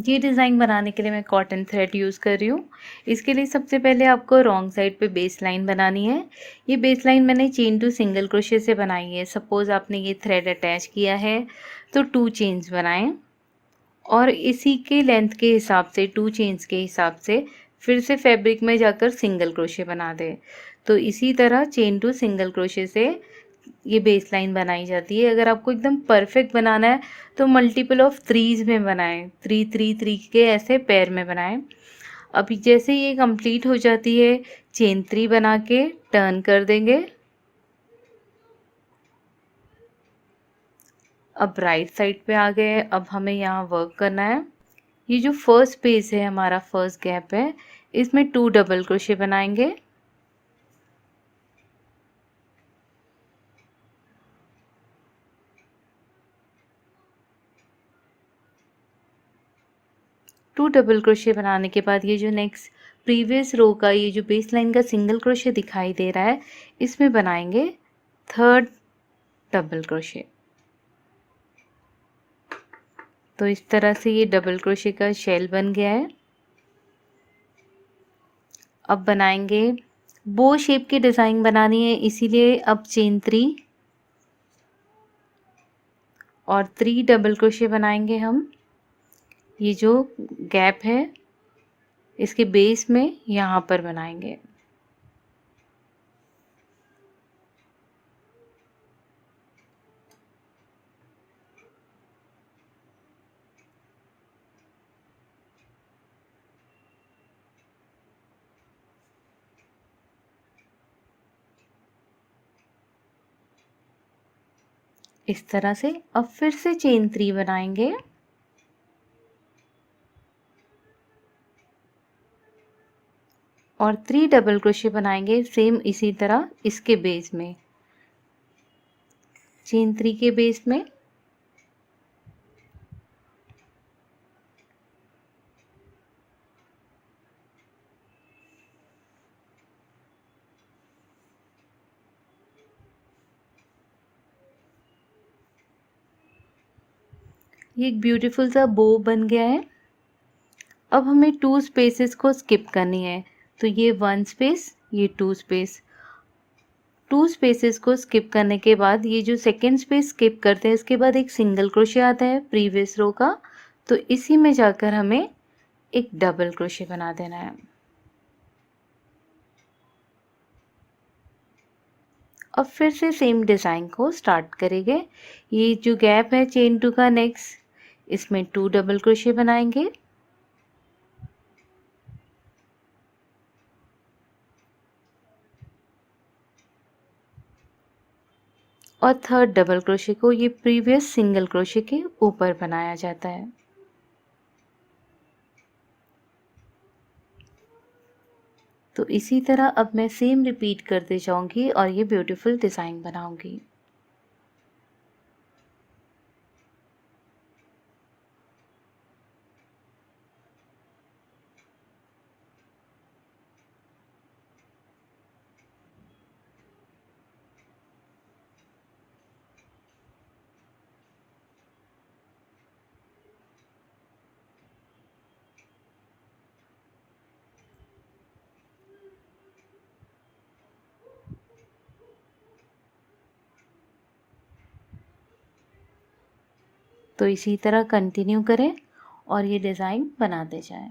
ये डिज़ाइन बनाने के लिए मैं कॉटन थ्रेड यूज़ कर रही हूँ। इसके लिए सबसे पहले आपको रॉन्ग साइड पे बेस लाइन बनानी है। ये बेस लाइन मैंने चेन टू सिंगल क्रोशे से बनाई है। सपोज़ आपने ये थ्रेड अटैच किया है तो 2 चेन्स बनाएं और इसी के लेंथ के हिसाब से 2 चेन्स के हिसाब से फिर से फैब्रिक में जाकर सिंगल क्रोशे बना दें। तो इसी तरह चेन टू सिंगल क्रोशे से ये बेस लाइन बनाई जाती है। अगर आपको एकदम परफेक्ट बनाना है तो मल्टीपल ऑफ थ्रीज में बनाएं, 3 3 3 के ऐसे पेयर में बनाएं। अभी जैसे ये कंप्लीट हो जाती है चेन 3 बना के टर्न कर देंगे। अब राइट साइड पे आ गए। अब हमें यहाँ वर्क करना है। ये जो फर्स्ट पेज है हमारा, फर्स्ट गैप है, इसमें 2 डबल क्रोशे बनाएंगे। टू डबल क्रोशे बनाने के बाद ये जो नेक्स्ट प्रीवियस रो का ये जो बेस लाइन का सिंगल क्रोशे दिखाई दे रहा है, इसमें बनाएंगे 3rd डबल क्रोशे। तो इस तरह से ये डबल क्रोशे का शेल बन गया है। अब बनाएंगे बो शेप की डिज़ाइन बनानी है, इसीलिए अब चेन 3 और 3 डबल क्रोशे बनाएंगे हम। ये जो गैप है इसके बेस में यहाँ पर बनाएंगे। इस तरह से अब फिर से चेन 3 बनाएंगे और 3 डबल क्रोशे बनाएंगे सेम इसी तरह इसके बेस में, चेन 3 के बेस में। ये एक ब्यूटीफुल सा बो बन गया है। अब हमें 2 स्पेसेस को स्किप करनी है, तो ये 1 स्पेस, ये 2 स्पेस। 2 स्पेसेस को स्किप करने के बाद ये जो सेकेंड स्पेस स्किप करते हैं इसके बाद एक सिंगल क्रोशे आता है प्रीवियस रो का, तो इसी में जाकर हमें एक डबल क्रोशे बना देना है। अब फिर से सेम डिज़ाइन को स्टार्ट करेंगे। ये जो गैप है चेन 2 का नेक्स्ट, इसमें 2 डबल क्रोशे बनाएंगे और 3rd डबल क्रोशे को ये प्रीवियस सिंगल क्रोशे के ऊपर बनाया जाता है। तो इसी तरह अब मैं सेम रिपीट करते जाऊंगी और ये ब्यूटीफुल डिज़ाइन बनाऊंगी। तो इसी तरह कंटिन्यू करें और ये डिज़ाइन बनाते जाएं।